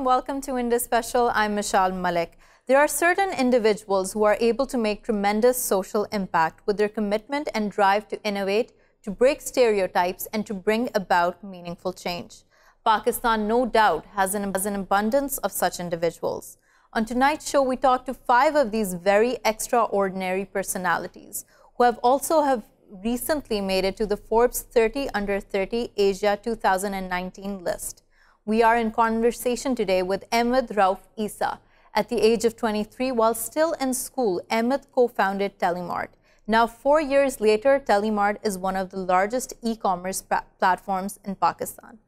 and welcome to Indus Special. I'm Meshal Malik. There are certain individuals who are able to make tremendous social impact with their commitment and drive to innovate, to break stereotypes, and to bring about meaningful change. Pakistan, no doubt, has an abundance of such individuals. On tonight's show, we talk to 5 of these very extraordinary personalities who have recently made it to the Forbes 30 Under 30 Asia 2019 list. We are in conversation today with Ahmed, Rauf, Essa. At the age of 23, while still in school, Ahmed co-founded Telemart. Now, 4 years later, Telemart is one of the largest e-commerce platforms in Pakistan.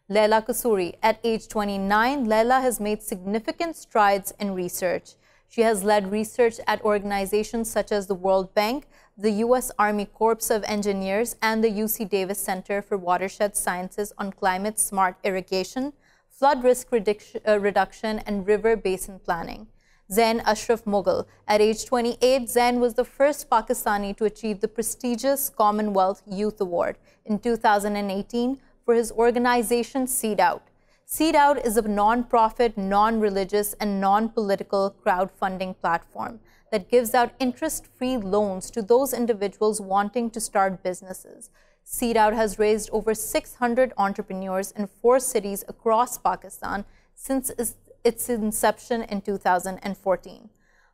Laila Kasuri, at age 29, Laila has made significant strides in research. She has led research at organizations such as the World Bank, the U.S. Army Corps of Engineers, and the UC Davis Center for Watershed Sciences on climate-smart irrigation, flood risk reduction, and river basin planning. Zain Ashraf Mughal. At age 28, Zain was the first Pakistani to achieve the prestigious Commonwealth Youth Award in 2018 for his organization Seed Out. Seed Out is a non-profit, non-religious, and non-political crowdfunding platform that gives out interest-free loans to those individuals wanting to start businesses. Seed Out has raised over 600 entrepreneurs in 4 cities across Pakistan since its inception in 2014.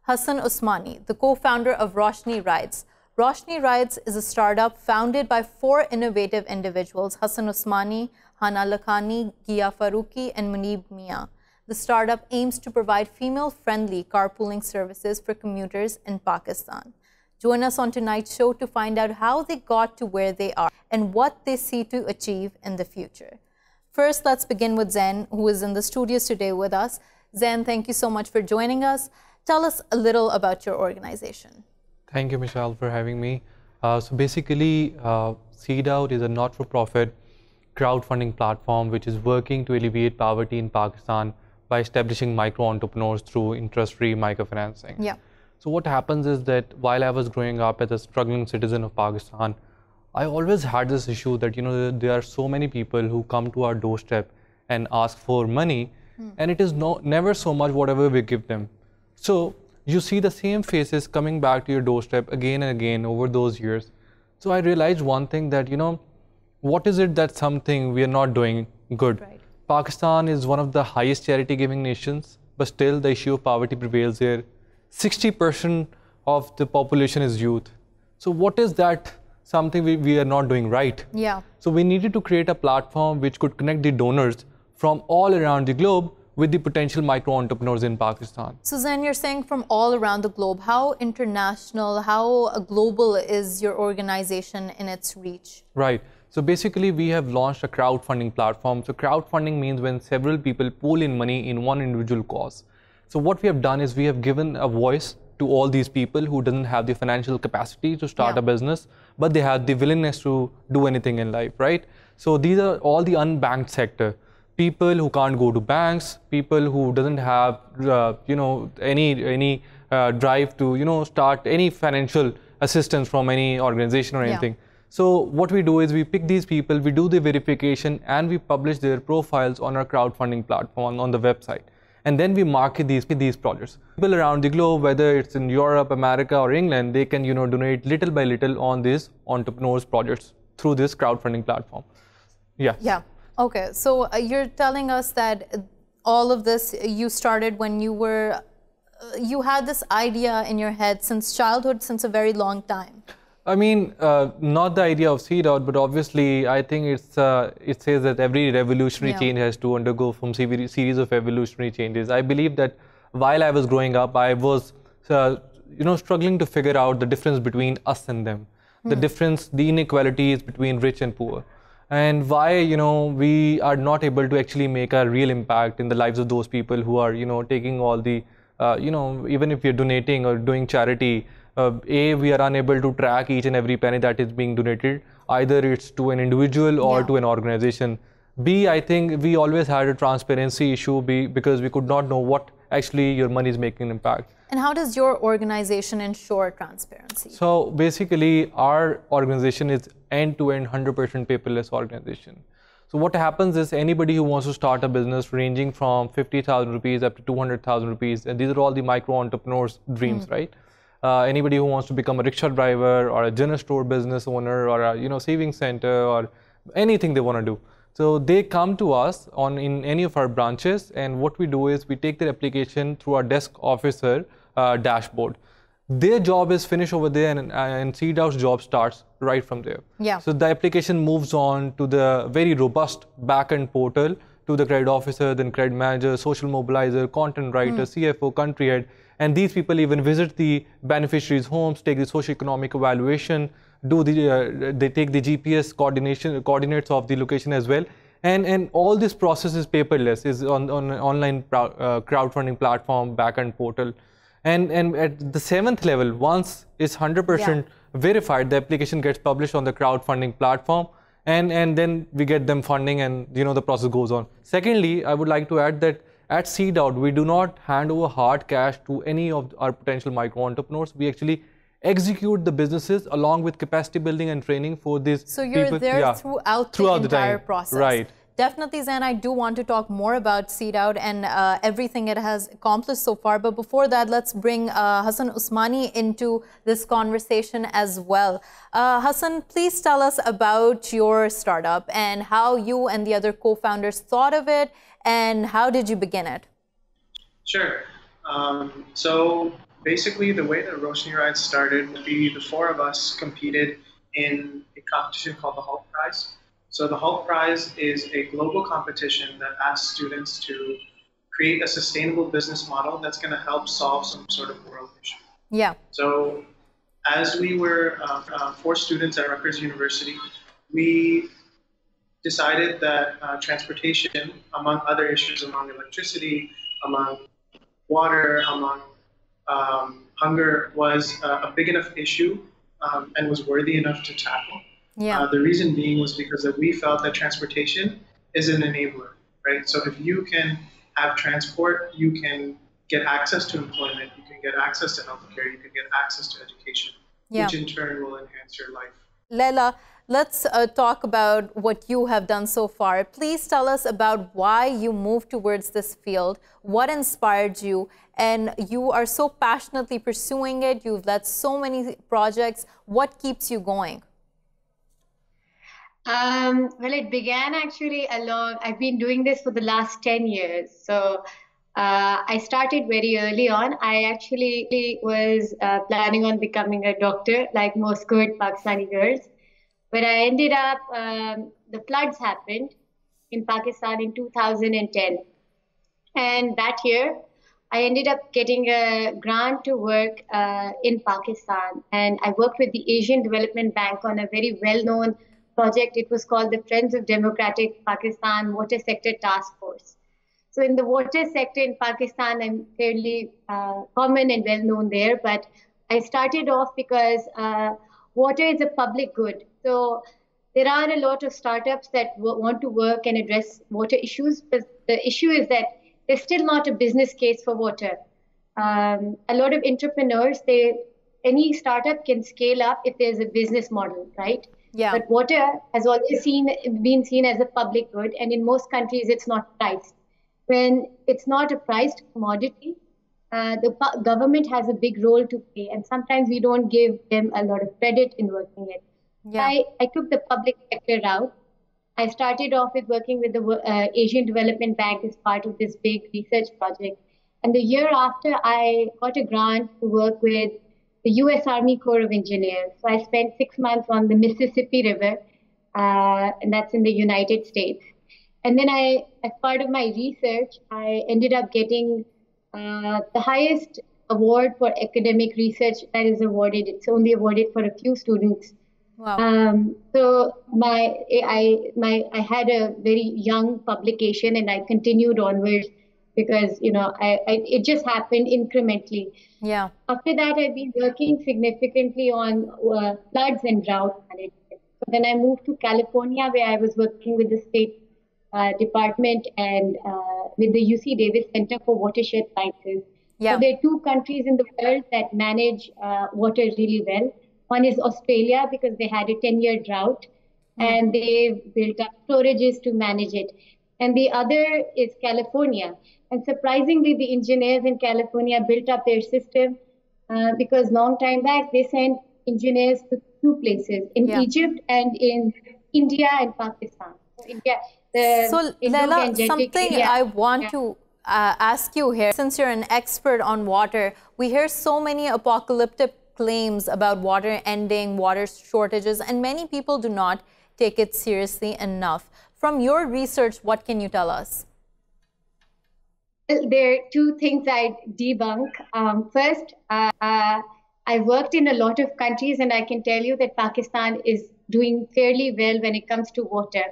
Hasan Usmani, the co-founder of Roshni Rides. Roshni Rides is a startup founded by 4 innovative individuals, Hasan Usmani, Hana Lakhani, Gia Faruqi, and Munib Mia. The startup aims to provide female-friendly carpooling services for commuters in Pakistan. Join us on tonight's show to find out how they got to where they are and what they see to achieve in the future. First, let's begin with Zain, who is in the studios today with us. Zain, thank you so much for joining us. Tell us a little about your organization. Thank you, Michelle, for having me. So basically, Seed Out is a not-for-profit crowdfunding platform which is working to alleviate poverty in Pakistan by establishing micro-entrepreneurs through interest-free microfinancing. Yeah. So what happens is that while I was growing up as a struggling citizen of Pakistan, I always had this issue that, there are so many people who come to our doorstep and ask for money, and it is never so much whatever we give them. So you see the same faces coming back to your doorstep again and again over those years. So I realized one thing that, what is it that something we are not doing good? Right. Pakistan is one of the highest charity giving nations, but still the issue of poverty prevails here. 60% of the population is youth. So what is that something we are not doing right? Yeah. So we needed to create a platform which could connect the donors from all around the globe with the potential micro-entrepreneurs in Pakistan. So Zain, you're saying from all around the globe. How international, how global is your organization in its reach? Right. So basically, we have launched a crowdfunding platform. So crowdfunding means when several people pool in money in one individual cause. So what we have done is we have given a voice to all these people who doesn't have the financial capacity to start a business, but they have the willingness to do anything in life, right? So these are all the unbanked sector. People who can't go to banks, people who doesn't have, any drive to, start any financial assistance from any organization or anything. So what we do is we pick these people, we do the verification, and we publish their profiles on our crowdfunding platform on the website. And then we market these projects. People around the globe, whether it's in Europe, America, or England, they can, donate little by little on these entrepreneurs projects through this crowdfunding platform. Yeah. Yeah. Okay. So you're telling us that all of this you started when you were, you had this idea in your head since childhood, since a very long time. I mean, not the idea of Seed Out, but obviously, I think it says that every revolutionary change has to undergo from series of evolutionary changes. I believe that while I was growing up, I was, struggling to figure out the difference between us and them, the difference, the inequalities between rich and poor, and why, we are not able to actually make a real impact in the lives of those people who are, taking all the, even if we're donating or doing charity. We are unable to track each and every penny that is being donated. Either it's to an individual or to an organization. B, I think we always had a transparency issue because we could not know what actually your money is making an impact. And how does your organization ensure transparency? So basically, our organization is end-to-end 100% paperless organization. So what happens is anybody who wants to start a business ranging from 50,000 rupees up to 200,000 rupees, and these are all the micro entrepreneurs' dreams, right? Anybody who wants to become a rickshaw driver or a general store business owner or a saving center or anything they want to do. So they come to us in any of our branches, and what we do is we take their application through our desk officer dashboard. Their job is finished over there, and Seed Out's job starts right from there. Yeah. So the application moves on to the very robust back-end portal to the credit officer, then credit manager, social mobilizer, content writer, CFO, country head, and these people even visit the beneficiaries' homes, take the socio-economic evaluation, they take the GPS coordinates of the location as well, and all this process is paperless, is on an online crowdfunding platform, back-end portal. And at the 7th level, once it's 100% verified, the application gets published on the crowdfunding platform, and then we get them funding, and the process goes on. Secondly, I would like to add that at Seed Out, we do not hand over hard cash to any of our potential micro entrepreneurs. We actually execute the businesses along with capacity building and training for these people. So you're there throughout the entire process. Right. Definitely, Zain, I do want to talk more about Seed Out and everything it has accomplished so far. But before that, let's bring Hasan Usmani into this conversation as well. Hasan, please tell us about your startup and how you and the other co-founders thought of it, and how did you begin it? Sure. So basically, the way that Roshni Ride started, the four of us competed in a competition called the Hulk Prize. So the Hulk Prize is a global competition that asks students to create a sustainable business model that's going to help solve some sort of world issue. Yeah. So as we were 4 students at Rutgers University, we decided that transportation, among other issues, among electricity, among water, among hunger, was a big enough issue and was worthy enough to tackle. Yeah. The reason being was because that we felt that transportation is an enabler, right? So if you can have transport, you can get access to employment, you can get access to healthcare, you can get access to education, which in turn will enhance your life. Laila, let's talk about what you have done so far. Please tell us about why you moved towards this field, what inspired you, and you are so passionately pursuing it. You've led so many projects. What keeps you going? Well, it began actually I've been doing this for the last 10 years. So I started very early on. I actually was planning on becoming a doctor, like most good Pakistani girls. But I ended up, the floods happened in Pakistan in 2010. And that year, I ended up getting a grant to work in Pakistan. And I worked with the Asian Development Bank on a very well-known project. It was called the Friends of Democratic Pakistan Water Sector Task Force. So in the water sector in Pakistan, I'm fairly common and well known there, but I started off because water is a public good. So there are a lot of startups that want to work and address water issues, but the issue is that there's still not a business case for water. A lot of entrepreneurs, any startup can scale up if there's a business model, right? Yeah. But water has always been seen as a public good, and in most countries it's not priced. When it's not a priced commodity, the government has a big role to play, and sometimes we don't give them a lot of credit in working it. Yeah. I took the public sector route. I started off with working with the Asian Development Bank as part of this big research project. And the year after, I got a grant to work with the U.S. Army Corps of Engineers. So I spent 6 months on the Mississippi River, and that's in the United States. And then as part of my research, I ended up getting the highest award for academic research that is awarded. It's only awarded for a few students. Wow. So I had a very young publication, and I continued onwards because it just happened incrementally. Yeah. After that, I've been working significantly on floods and drought management. So then I moved to California, where I was working with the state department and with the UC Davis Center for Watershed Sciences. Yeah. So there are 2 countries in the world that manage water really well. One is Australia, because they had a 10-year drought. and they've built up storages to manage it. And the other is California. And surprisingly, the engineers in California built up their system because long time back, they sent engineers to two places, in Egypt and in India and Pakistan. So, India, so Laila, something I want to ask you here, since you're an expert on water, we hear so many apocalyptic claims about water ending, water shortages, and many people do not take it seriously enough. From your research, what can you tell us? There are two things I'd debunk. First, I worked in a lot of countries, and I can tell you that Pakistan is doing fairly well when it comes to water.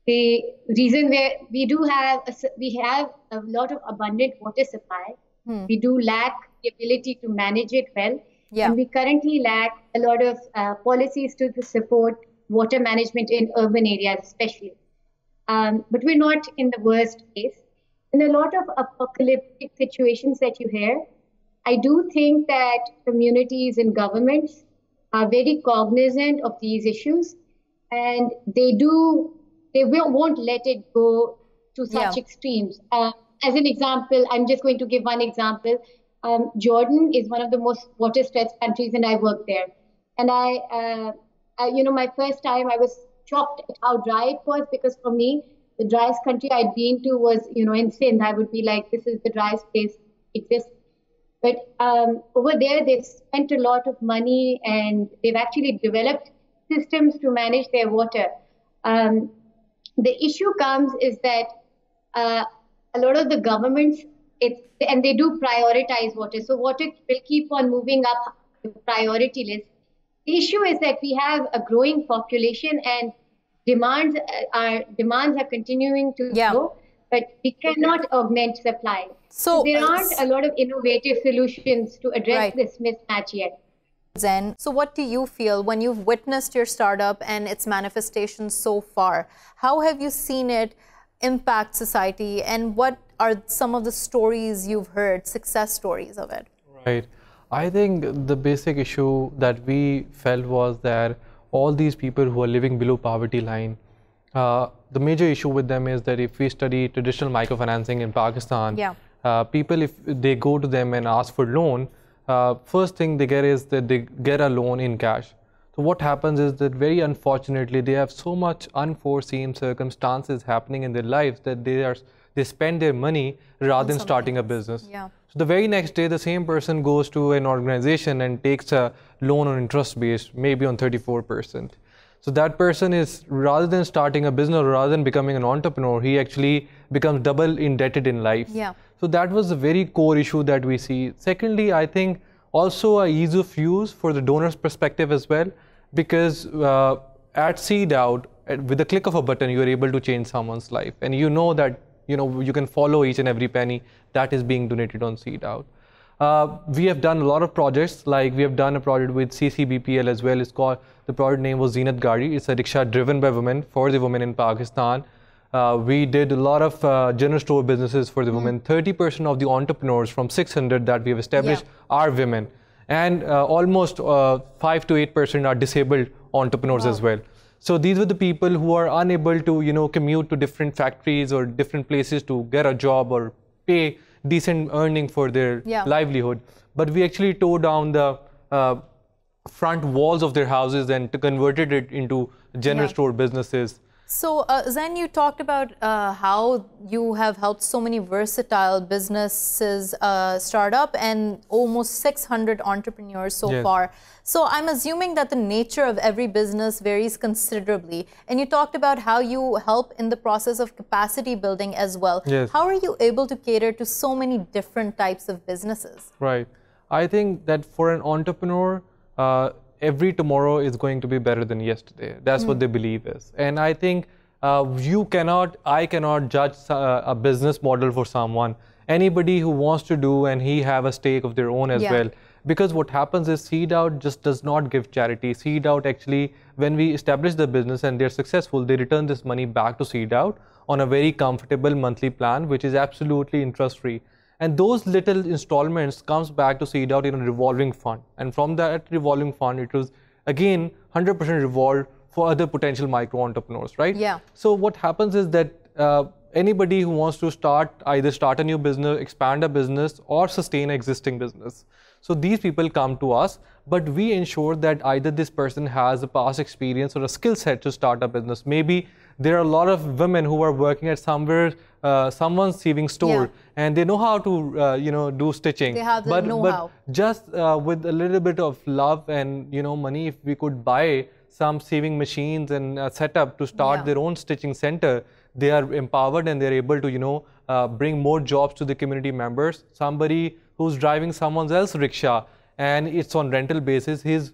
The reason we have a lot of abundant water supply. We do lack the ability to manage it well. And we currently lack a lot of policies to support water management in urban areas especially. But we're not in the worst case. In a lot of apocalyptic situations that you hear, I do think that communities and governments are very cognizant of these issues, and they won't let it go to such extremes. As an example, I'm just going to give one example. Jordan is one of the most water-stressed countries, and I worked there. And my first time I was shocked at how dry it was, because for me, the driest country I'd been to was, in Sindh. I would be like, this is the driest place exists. But over there, they've spent a lot of money, and they've actually developed systems to manage their water. The issue comes is that a lot of the governments, and they do prioritize water. So water will keep on moving up the priority list. The issue is that we have a growing population, and demands are continuing to grow, but we cannot augment supply. So there aren't a lot of innovative solutions to address this mismatch yet. Zain, so what do you feel when you've witnessed your startup and its manifestations so far? How have you seen it impact society, and what are some of the stories you've heard, success stories of it? Right. I think the basic issue that we felt was that all these people who are living below poverty line, the major issue with them is that if we study traditional microfinancing in Pakistan, people, if they go to them and ask for loan, first thing they get is that they get a loan in cash. So what happens is that very unfortunately they have so much unforeseen circumstances happening in their lives that they spend their money rather than starting a business. So the very next day the same person goes to an organization and takes a loan on interest based, maybe on 34%. So that person is, rather than starting a business or rather than becoming an entrepreneur, he actually becomes double indebted in life. So that was a very core issue that we see. Secondly, I think also a ease of use for the donor's perspective as well, because at seed out, with the click of a button, you are able to change someone's life, and you know that you can follow each and every penny that is being donated on seed out. We have done a lot of projects, like we have done a project with CCBPL as well. It's called, the project name was Zenat Gari. It's a rickshaw driven by women for the women in Pakistan. We did a lot of general store businesses for the women. 30% of the entrepreneurs from 600 that we have established are women. And almost 5 to 8% are disabled entrepreneurs as well. So these were the people who are unable to, commute to different factories or different places to get a job or pay decent earning for their livelihood. But we actually tore down the front walls of their houses and converted it into general store businesses. So Zain, you talked about how you have helped so many versatile businesses start up and almost 600 entrepreneurs so far. So I'm assuming that the nature of every business varies considerably. And you talked about how you help in the process of capacity building as well. How are you able to cater to so many different types of businesses? Right. I think that for an entrepreneur, every tomorrow is going to be better than yesterday. That's what they believe is. And I think I cannot judge a business model for someone. Anybody who wants to do, and he have a stake of their own as well. Because what happens is Seed Out just does not give charity. Seed Out actually, when we establish the business and they're successful, they return this money back to Seed Out on a very comfortable monthly plan, which is absolutely interest-free. And those little installments comes back to Seed Out in a revolving fund. And from that revolving fund, it was again 100% revolved for other potential micro entrepreneurs, right? Yeah. So what happens is that anybody who wants to either start a new business, expand a business, or sustain an existing business. So these people come to us, but we ensure that either this person has a past experience or a skill set to start a business. Maybe there are a lot of women who are working at someone's sewing store, and they know how to, do stitching. They have the know-how. But just with a little bit of love and, money, if we could buy some sewing machines and setup to start their own stitching center, they are empowered and they're able to, bring more jobs to the community members. Somebody who's driving someone else's rickshaw and it's on rental basis, he's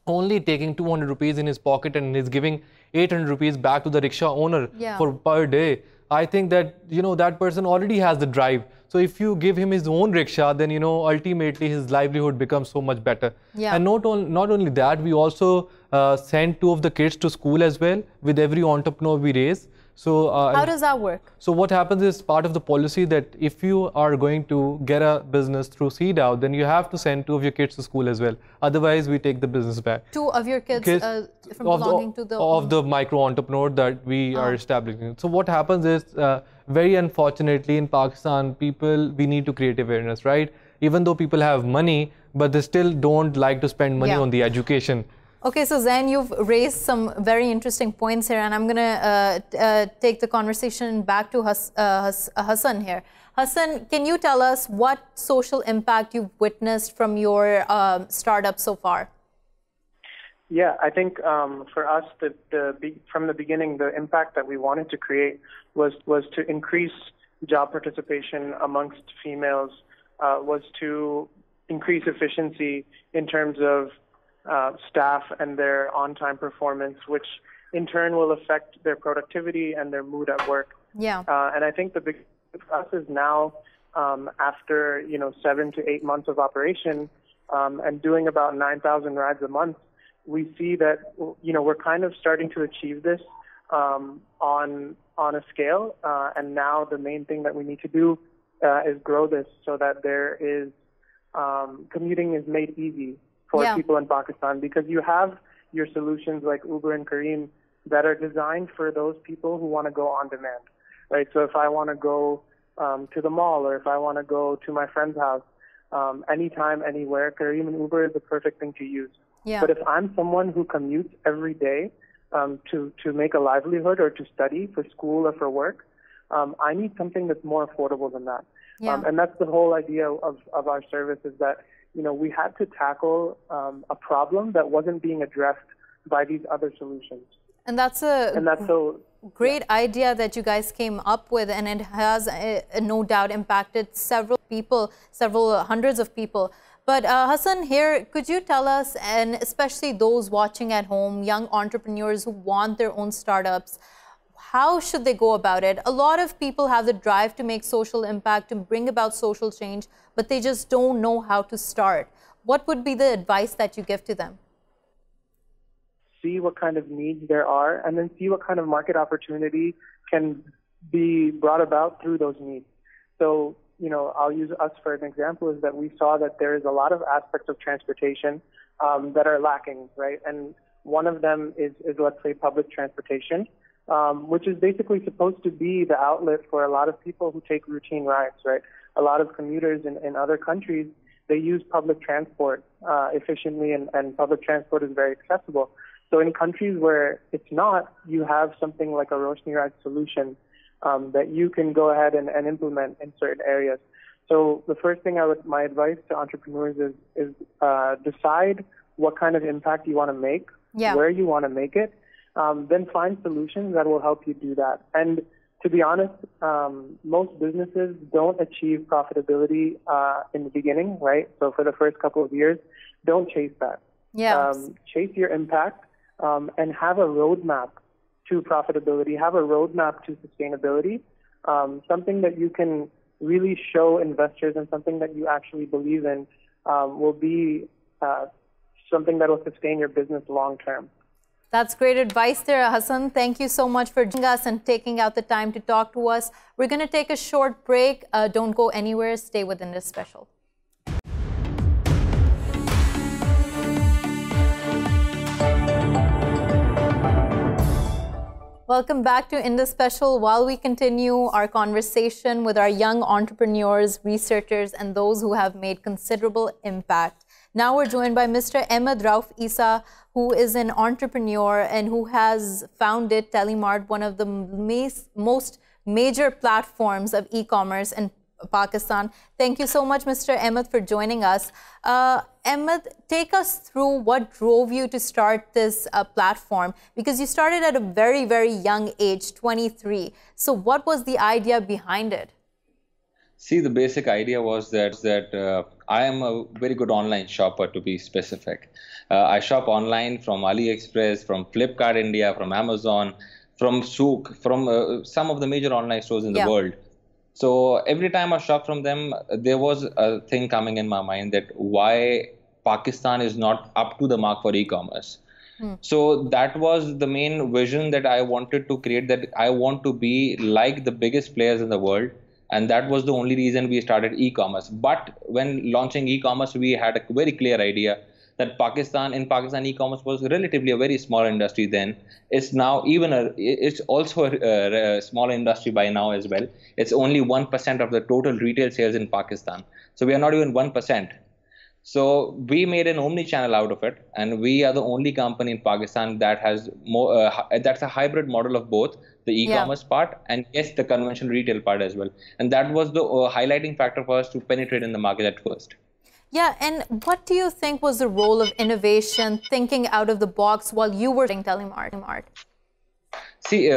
only taking 200 rupees in his pocket and he's giving 800 rupees back to the rickshaw owner for per day. I think that, that person already has the drive. So if you give him his own rickshaw, then, ultimately his livelihood becomes so much better. And not only that, we also send 2 of the kids to school as well with every entrepreneur we raise. So how does that work? So what happens is part of the policy that if you are going to get a business through seed out, then you have to send 2 of your kids to school as well. Otherwise, we take the business back. 2 of your kids from belonging to the micro entrepreneur that we are establishing. So what happens is, very unfortunately in Pakistan, we need to create awareness, right? Even though people have money, but they still don't like to spend money on the education. Okay, so Zain, you've raised some very interesting points here, and I'm going to take the conversation back to Hasan here. Hasan, can you tell us what social impact you've witnessed from your startup so far? Yeah, I think for us, from the beginning, the impact that we wanted to create was to increase job participation amongst females, was to increase efficiency in terms of staff and their on-time performance, which in turn will affect their productivity and their mood at work. And I think the big for us is now, after 7 to 8 months of operation and doing about 9,000 rides a month, we see that we're kind of starting to achieve this on a scale. And now the main thing that we need to do is grow this so that there is commuting is made easy for people in Pakistan, because you have your solutions like Uber and Careem that are designed for those people who want to go on demand, right? So if I want to go to the mall, or if I want to go to my friend's house, anytime, anywhere, Careem and Uber is the perfect thing to use. But if I'm someone who commutes every day to make a livelihood or to study for school or for work, I need something that's more affordable than that. And that's the whole idea of our service, is that we had to tackle a problem that wasn't being addressed by these other solutions. And that's a great idea that you guys came up with, and it has no doubt impacted several people, several hundreds of people. But Hasan, here, could you tell us, and especially those watching at home, young entrepreneurs who want their own startups, how should they go about it? A lot of people have the drive to make social impact, to bring about social change, but they just don't know how to start. What would be the advice that you give to them? See what kind of needs there are, and then see what kind of market opportunity can be brought about through those needs. So, I'll use us for an example, is that we saw that there is a lot of aspects of transportation that are lacking, right? And one of them is let's say, public transportation. Which is basically supposed to be the outlet for a lot of people who take routine rides, right? A lot of commuters in other countries, they use public transport efficiently, and public transport is very accessible. So in countries where it's not, you have something like a Roshni Ride solution that you can go ahead and implement in certain areas. So the first thing my advice to entrepreneurs is decide what kind of impact you want to make, where you want to make it, then find solutions that will help you do that. And to be honest, most businesses don't achieve profitability in the beginning, right? So for the first couple of years, don't chase that. Chase your impact and have a roadmap to profitability, have a roadmap to sustainability, something that you can really show investors and something that you actually believe in will be something that will sustain your business long term. That's great advice there, Hasan. Thank you so much for joining us and taking out the time to talk to us. We're going to take a short break. Don't go anywhere. Stay with Indus Special. Welcome back to Indus Special. While we continue our conversation with our young entrepreneurs, researchers, and those who have made considerable impact. Now we're joined by Mr. Ahmed Rauf Essa, who is an entrepreneur and who has founded Telemart, one of the most major platforms of e-commerce in Pakistan. Thank you so much, Mr. Ahmed, for joining us. Ahmed, take us through what drove you to start this platform, because you started at a very, very young age, 23. So what was the idea behind it? See, the basic idea was that I am a very good online shopper, to be specific. I shop online from AliExpress, from Flipkart India, from Amazon, from Souk, from some of the major online stores in the world. So every time I shop from them, there was a thing coming in my mind that why Pakistan is not up to the mark for e-commerce. So that was the main vision that I wanted to create, that I want to be like the biggest players in the world. And that was the only reason we started e-commerce. But when launching e-commerce, we had a very clear idea that in Pakistan, e-commerce was relatively a very small industry then. It's now it's also a small industry by now as well. It's only 1% of the total retail sales in Pakistan. So we are not even 1%. So we made an omni-channel out of it, and we are the only company in Pakistan that has more. That's a hybrid model of both the e-commerce part and yes, the conventional retail part as well. And that was the highlighting factor for us to penetrate in the market at first. Yeah, and what do you think was the role of innovation, thinking out of the box while you were doing Telemart? See,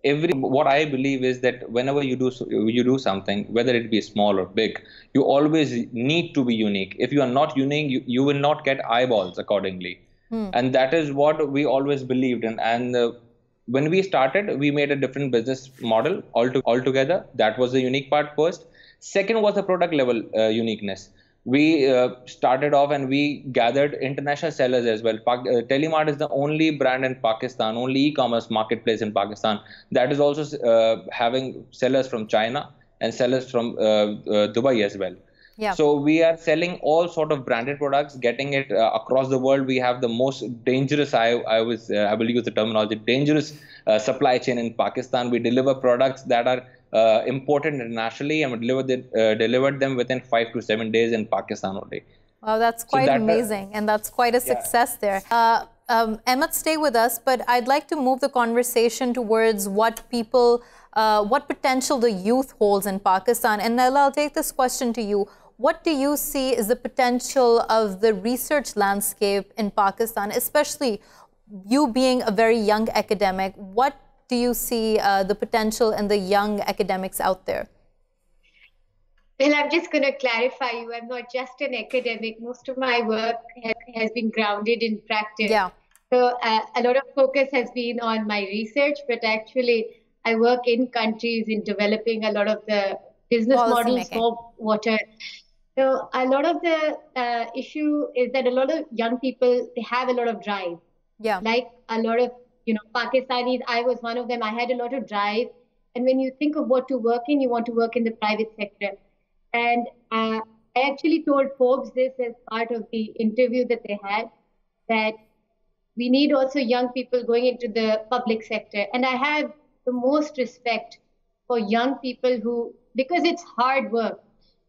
what I believe is that whenever you do something, whether it be small or big, you always need to be unique. If you are not unique, you will not get eyeballs accordingly. And that is what we always believed in. And when we started, we made a different business model altogether. That was the unique part first. Second was the product level uniqueness. We started off and we gathered international sellers as well. Telemart is the only brand in Pakistan, only e-commerce marketplace in Pakistan that is also having sellers from China and sellers from Dubai as well. Yeah. So we are selling all sort of branded products, getting it across the world. We have the most dangerous, I will use the terminology, dangerous supply chain in Pakistan. We deliver products that are imported internationally, and we delivered them within 5 to 7 days in Pakistan only. Wow, that's quite amazing, and that's quite a success there. Ahmed, stay with us, but I'd like to move the conversation towards what potential the youth holds in Pakistan. And Laila, I'll take this question to you. What do you see is the potential of the research landscape in Pakistan, especially you being a very young academic? What do you see the potential in the young academics out there? Well, I'm just going to clarify you. I'm not just an academic. Most of my work has been grounded in practice. Yeah. So a lot of focus has been on my research, but actually I work in countries in developing a lot of the business models for water. So a lot of the issue is that a lot of young people, they have a lot of drive. Yeah. Like a lot of Pakistanis, I was one of them. I had a lot of drive. And when you think of what to work in, you want to work in the private sector. And I actually told Forbes this as part of the interview that they had, that we need also young people going into the public sector. And I have the most respect for young people because it's hard work.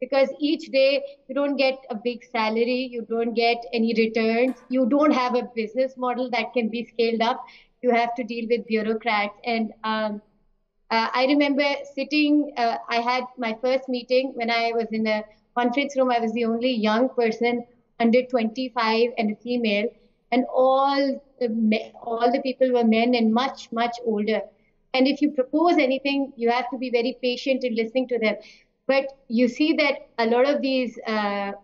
Because each day you don't get a big salary, you don't get any returns, you don't have a business model that can be scaled up. You have to deal with bureaucrats. And I remember sitting, I had my first meeting when I was in a conference room. I was the only young person under 25 and a female. And all the people were men and much, much older. And if you propose anything, you have to be very patient in listening to them. But you see that a lot of these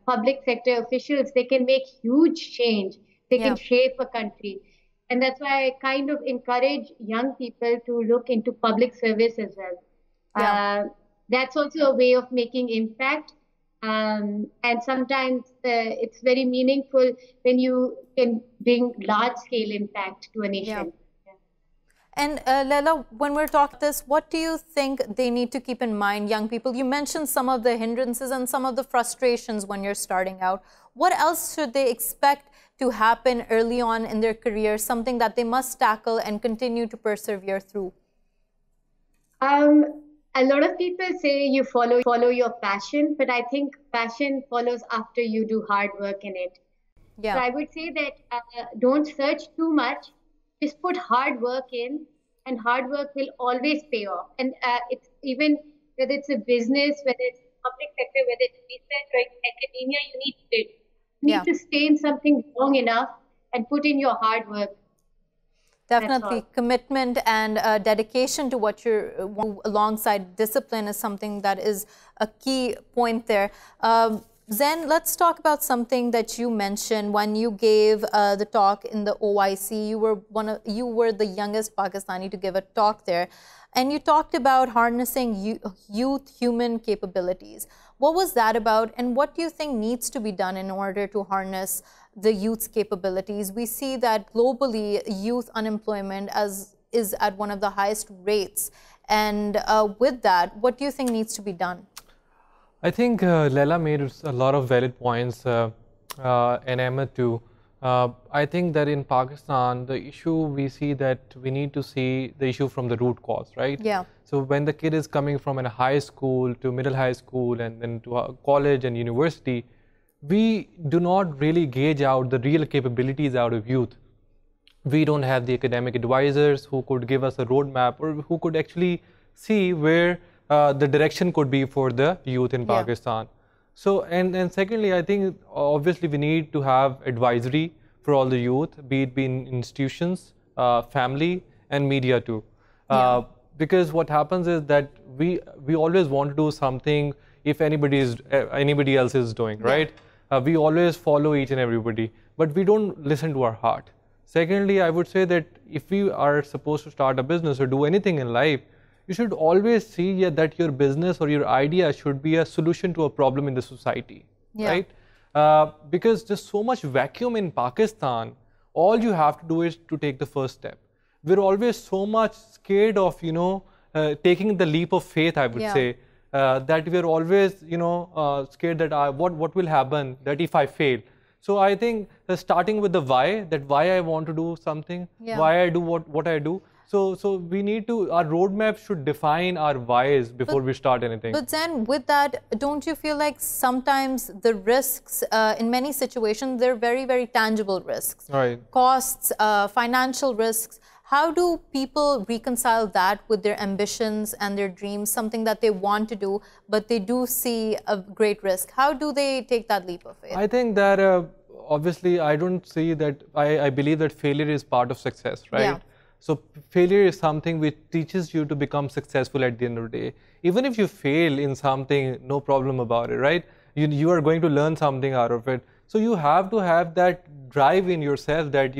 public sector officials, they can make huge change. They can shape a country. And that's why I kind of encourage young people to look into public service as well. Yeah. That's also a way of making impact. And sometimes it's very meaningful when you can bring large-scale impact to a nation. Yeah. And Laila, when we're talking this, what do you think they need to keep in mind, young people? You mentioned some of the hindrances and some of the frustrations when you're starting out. What else should they expect to happen early on in their career, something that they must tackle and continue to persevere through? A lot of people say you follow your passion, but I think passion follows after you do hard work in it. Yeah. So I would say that don't search too much. Just put hard work in, and hard work will always pay off. And it's even whether it's a business, whether it's public sector, whether it's research or academia, you need to stay in something long enough and put in your hard work. Definitely, commitment and dedication to what you're alongside discipline is something that is a key point there. Zain, let's talk about something that you mentioned when you gave the talk in the OIC. You were the youngest Pakistani to give a talk there, and you talked about harnessing youth human capabilities. What was that about, and what do you think needs to be done in order to harness the youth's capabilities? We see that globally, youth unemployment is at one of the highest rates. And with that, what do you think needs to be done? I think Laila made a lot of valid points, and Ahmed too. I think that in Pakistan, the issue we see that we need to see the issue from the root cause, right? Yeah. So when the kid is coming from a high school to middle high school and then to college and university, we do not really gauge out the real capabilities out of youth. We don't have the academic advisors who could give us a roadmap or who could actually see where the direction could be for the youth in Pakistan. So, and secondly, I think obviously we need to have advisory for all the youth, be it in institutions, family, and media too. Because what happens is that we always want to do something if anybody else is doing, right? We always follow each and everybody, but we don't listen to our heart. Secondly, I would say that if we are supposed to start a business or do anything in life, you should always see that your business or your idea should be a solution to a problem in the society, right? Because there's so much vacuum in Pakistan, all you have to do is to take the first step. We're always so much scared of, taking the leap of faith, I would say, that we're always, scared that what will happen, that if I fail. So I think starting with the why, that why I want to do something, why I do what I do. So we need to, our roadmap should define our whys before we start anything. But Zain, with that, don't you feel like sometimes the risks, in many situations, they're very, very tangible risks? Right. Costs, financial risks. How do people reconcile that with their ambitions and their dreams, something that they want to do, but they do see a great risk? How do they take that leap of faith? I think that obviously I don't see that, I believe that failure is part of success, right? Yeah. So failure is something which teaches you to become successful at the end of the day. Even if you fail in something, no problem about it, right? You are going to learn something out of it. So you have to have that drive in yourself that,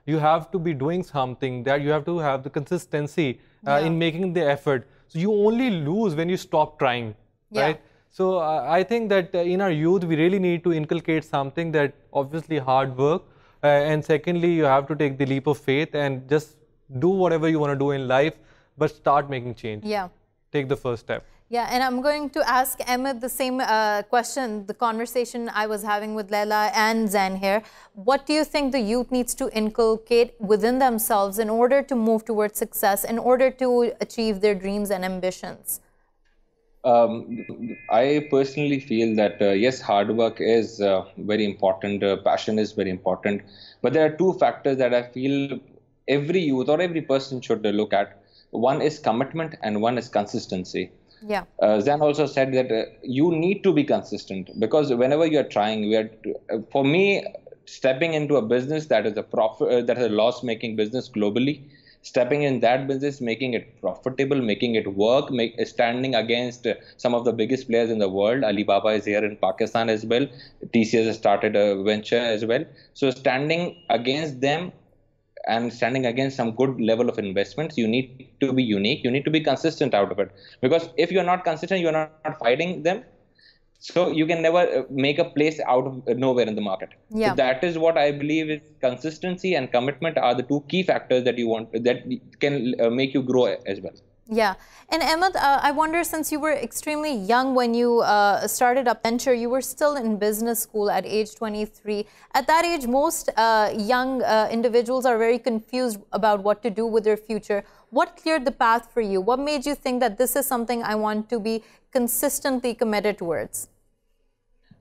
you have to be doing something, that you have to have the consistency in making the effort. So you only lose when you stop trying, right? So I think that in our youth, we really need to inculcate something that obviously hard work. And secondly, you have to take the leap of faith and just do whatever you want to do in life, but start making change. Yeah. Take the first step. Yeah, and I'm going to ask Ahmed the same question, the conversation I was having with Laila and Zain here. What do you think the youth needs to inculcate within themselves in order to move towards success, in order to achieve their dreams and ambitions? I personally feel that, yes, hard work is very important, passion is very important, but there are two factors that I feel every youth or every person should look at. One is commitment and one is consistency. Yeah. Zain also said that you need to be consistent, because whenever you are trying, for me, stepping into a business that is a loss-making business globally, stepping in that business, making it profitable, making it work, standing against some of the biggest players in the world. Alibaba is here in Pakistan as well. TCS has started a venture as well. So standing against them and standing against some good level of investments, you need to be unique. You need to be consistent out of it. Because if you're not consistent, you're not fighting them. So you can never make a place out of nowhere in the market. Yeah. So that is what I believe is consistency and commitment are the two key factors that you want, that can make you grow as well. Yeah. And Ahmed, I wonder, since you were extremely young when you started up venture, you were still in business school at age 23. At that age, most young individuals are very confused about what to do with their future. What cleared the path for you? What made you think that this is something I want to be consistently committed towards?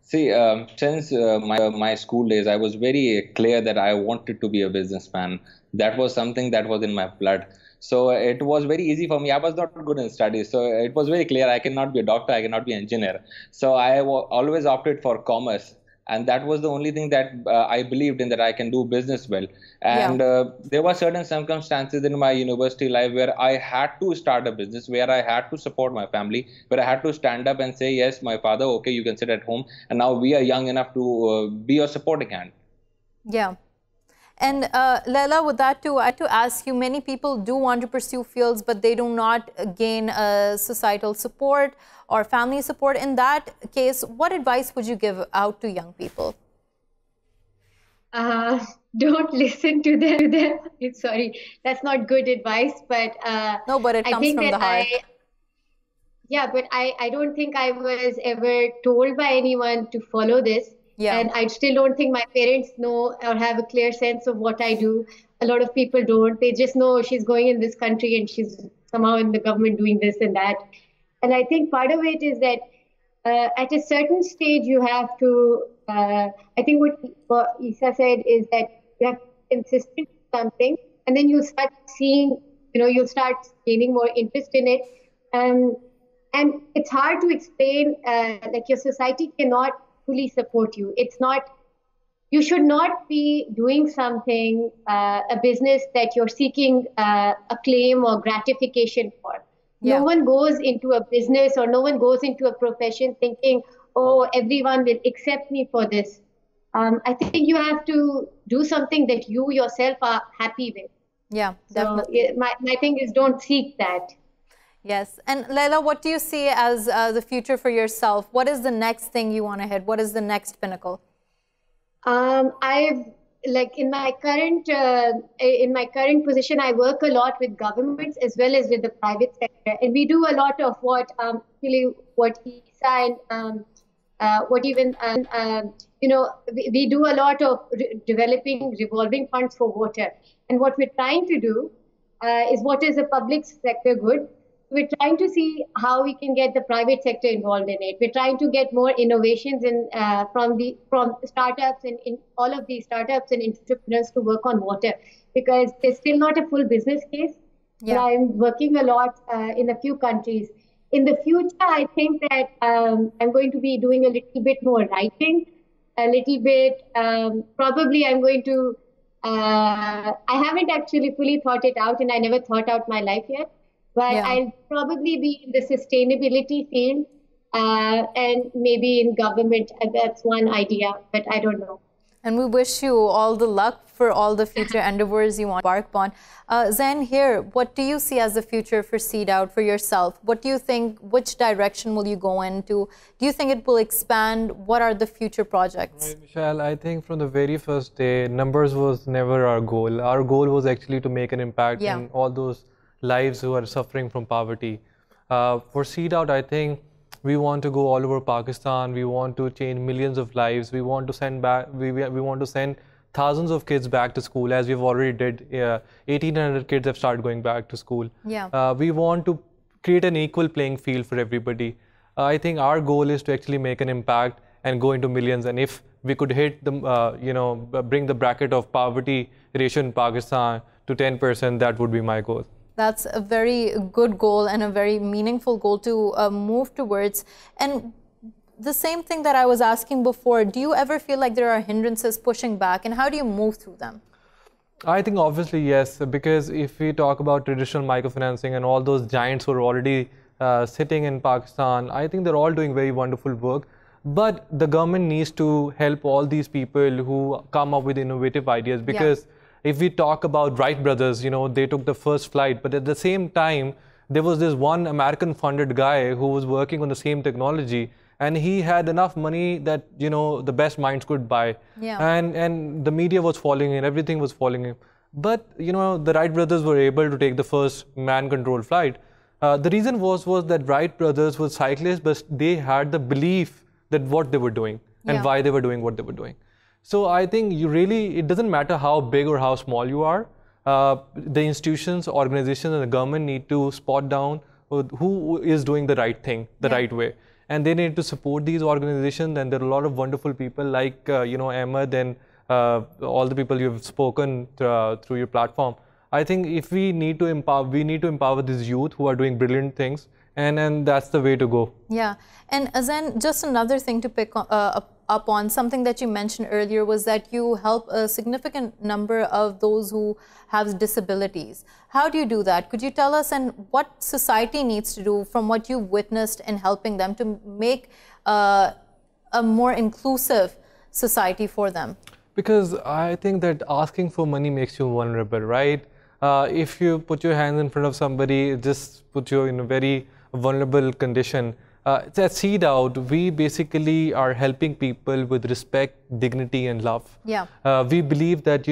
See, since my school days, I was very clear that I wanted to be a businessman. That was something that was in my blood. So it was very easy for me. I was not good in studies. So it was very clear I cannot be a doctor, I cannot be an engineer. So I always opted for commerce. And that was the only thing that I believed in, that I can do business well. And there were certain circumstances in my university life where I had to start a business, where I had to support my family, where I had to stand up and say, yes, my father, okay, you can sit at home. And now we are young enough to be a supporting hand. Yeah. And Laila, with that too, I had to ask you, many people do want to pursue fields, but they do not gain societal support or family support. In that case, what advice would you give out to young people? Don't listen to them. Sorry, that's not good advice, but no, but it comes from the heart. Yeah, but I don't think I was ever told by anyone to follow this. Yeah. And I still don't think my parents know or have a clear sense of what I do. A lot of people don't. They just know she's going in this country and she's somehow in the government doing this and that. And I think part of it is that at a certain stage you have to, I think what Essa said is that you have to be consistent with something, and then you start seeing, you'll start gaining more interest in it. And it's hard to explain, like your society cannot fully support you. It's not, you should not be doing something, a business that you're seeking acclaim or gratification for. Yeah. No one goes into a business or no one goes into a profession thinking, oh, everyone will accept me for this. I think you have to do something that you yourself are happy with. Yeah, definitely. So my thing is, don't seek that. Yes. And Laila, what do you see as the future for yourself? What is the next thing you want to hit? What is the next pinnacle? In my current position, I work a lot with governments as well as with the private sector, and we do a lot of what Essa and we do a lot of developing revolving funds for water. And what we're trying to do is what is a public sector good. We're trying to see how we can get the private sector involved in it. We're trying to get more innovations from startups and in all of these startups and entrepreneurs to work on water, because there's still not a full business case. Yeah. But I'm working a lot in a few countries. In the future, I think that I'm going to be doing a little bit more writing, a little bit. Probably I'm going to. I haven't actually fully thought it out, and I never thought out my life yet. But yeah. I'll probably be in the sustainability field and maybe in government. That's one idea, but I don't know. And we wish you all the luck for all the future endeavors you want to embark upon. Zain, here, what do you see as the future for Seed Out for yourself? What do you think, which direction will you go into? Do you think it will expand? What are the future projects? Right, Meshal, I think from the very first day, numbers was never our goal. Our goal was actually to make an impact in all those lives who are suffering from poverty. For Seed Out, I think we want to go all over Pakistan. We want to change millions of lives. We want to send back. We want to send thousands of kids back to school, as we've already did. 1,800 kids have started going back to school. Yeah. We want to create an equal playing field for everybody. I think our goal is to actually make an impact and go into millions. And if we could hit the, bring the bracket of poverty ratio in Pakistan to 10%, that would be my goal. That's a very good goal and a very meaningful goal to move towards. And the same thing that I was asking before, do you ever feel like there are hindrances pushing back, and how do you move through them? I think obviously yes, because if we talk about traditional microfinancing and all those giants who are already sitting in Pakistan, I think they're all doing very wonderful work. But the government needs to help all these people who come up with innovative ideas, because if we talk about Wright brothers, they took the first flight, but at the same time, there was this one American funded guy who was working on the same technology, and he had enough money that, the best minds could buy. Yeah. And the media was following him, everything was following him. But, the Wright brothers were able to take the first man-controlled flight. The reason was that Wright brothers were cyclists, but they had the belief that what they were doing and why they were doing what they were doing. So I think it doesn't matter how big or how small you are. The institutions, organizations, and the government need to spot down who is doing the right thing, the right way. And they need to support these organizations. And there are a lot of wonderful people like, Ahmed and all the people you've spoken through your platform. I think if we need to empower these youth who are doing brilliant things, and that's the way to go. Yeah, and Zain, just another thing to pick up on, something that you mentioned earlier was that you help a significant number of those who have disabilities. How do you do that? Could you tell us, and what society needs to do from what you've witnessed in helping them to make a more inclusive society for them? Because I think that asking for money makes you vulnerable, right? If you put your hands in front of somebody, it just puts you in a very vulnerable condition. At Seed Out, we basically are helping people with respect, dignity, and love. Yeah. We believe that,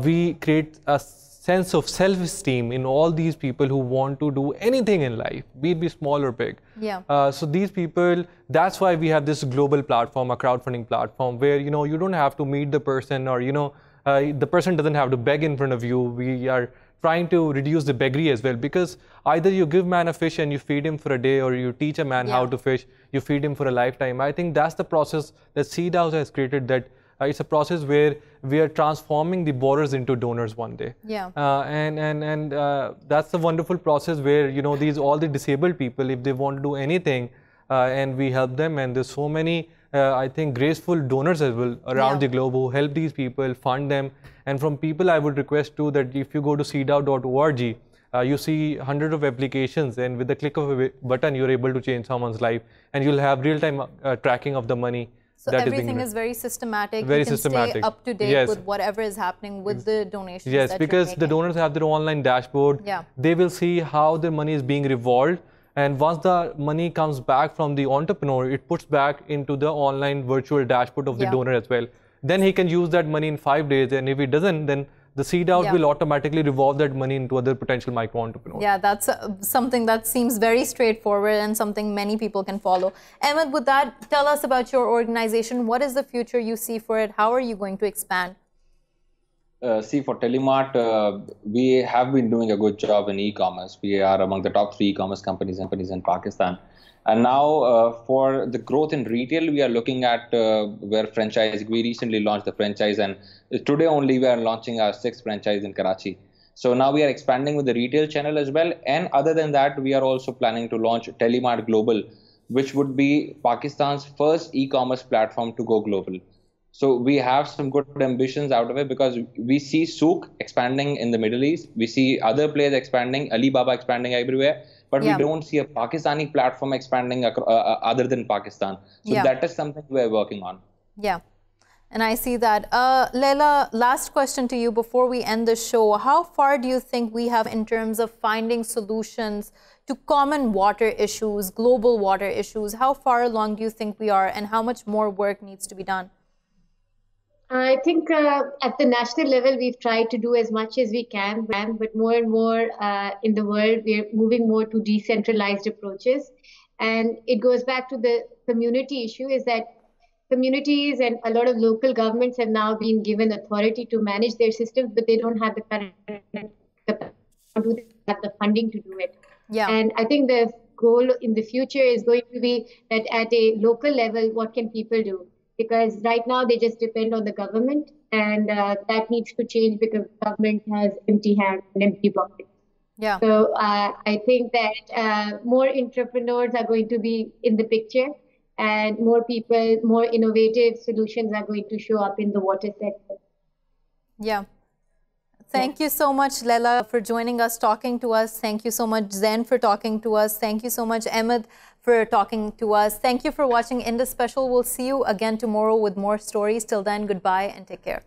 we create a sense of self-esteem in all these people who want to do anything in life, be it small or big. Yeah. So these people, that's why we have this global platform, a crowdfunding platform, where, you don't have to meet the person, or, the person doesn't have to beg in front of you. We are trying to reduce the beggary as well, because either you give man a fish and you feed him for a day, or you teach a man how to fish, you feed him for a lifetime. I think that's the process that Seed House has created, that it's a process where we are transforming the borrowers into donors one day. Yeah. And that's a wonderful process where, all the disabled people, if they want to do anything, and we help them, and there's so many, I think, graceful donors as well around the globe who help these people, fund them. And from people, I would request too that if you go to seedout.org, you see hundreds of applications, and with the click of a button, you're able to change someone's life, and you'll have real-time tracking of the money. So everything is very systematic. Very you can systematic. Stay up to date with whatever is happening with the donations. Yes, because the donors have their online dashboard. Yeah. They will see how their money is being revolved. And once the money comes back from the entrepreneur, it puts back into the online virtual dashboard of the donor as well. Then he can use that money in 5 days. And if he doesn't, then the Seed Out will automatically revolve that money into other potential micro entrepreneurs. Yeah, that's something that seems very straightforward and something many people can follow. Ahmed, with that, tell us about your organization. What is the future you see for it? How are you going to expand? See, for Telemart, we have been doing a good job in e-commerce. We are among the top 3 e-commerce companies in Pakistan. And now for the growth in retail, we are looking at where franchise. We recently launched the franchise, and today only we are launching our 6th franchise in Karachi. So now we are expanding with the retail channel as well. And other than that, we are also planning to launch Telemart Global, which would be Pakistan's first e-commerce platform to go global. So we have some good ambitions out of it, because we see Souk expanding in the Middle East. We see other players expanding, Alibaba expanding everywhere. But we don't see a Pakistani platform expanding other than Pakistan. So that is something we're working on. Yeah. And I see that. Laila, last question to you before we end the show. How far do you think we have in terms of finding solutions to common water issues, global water issues? How far along do you think we are, and how much more work needs to be done? I think at the national level, we've tried to do as much as we can, but more and more in the world, we're moving more to decentralized approaches. And it goes back to the community issue, is that communities and a lot of local governments have now been given authority to manage their systems, but they don't have the funding to do it. Yeah. And I think the goal in the future is going to be that at a local level, what can people do? Because right now they just depend on the government, and that needs to change, because government has empty hands and empty pockets. Yeah. So I think that more entrepreneurs are going to be in the picture, and more people, more innovative solutions are going to show up in the water sector. Yeah. Thank you so much, Laila, for joining us, talking to us. Thank you so much, Zain, for talking to us. Thank you so much, Ahmed, for talking to us. Thank you for watching Indus Special. We'll see you again tomorrow with more stories. Till then, goodbye and take care.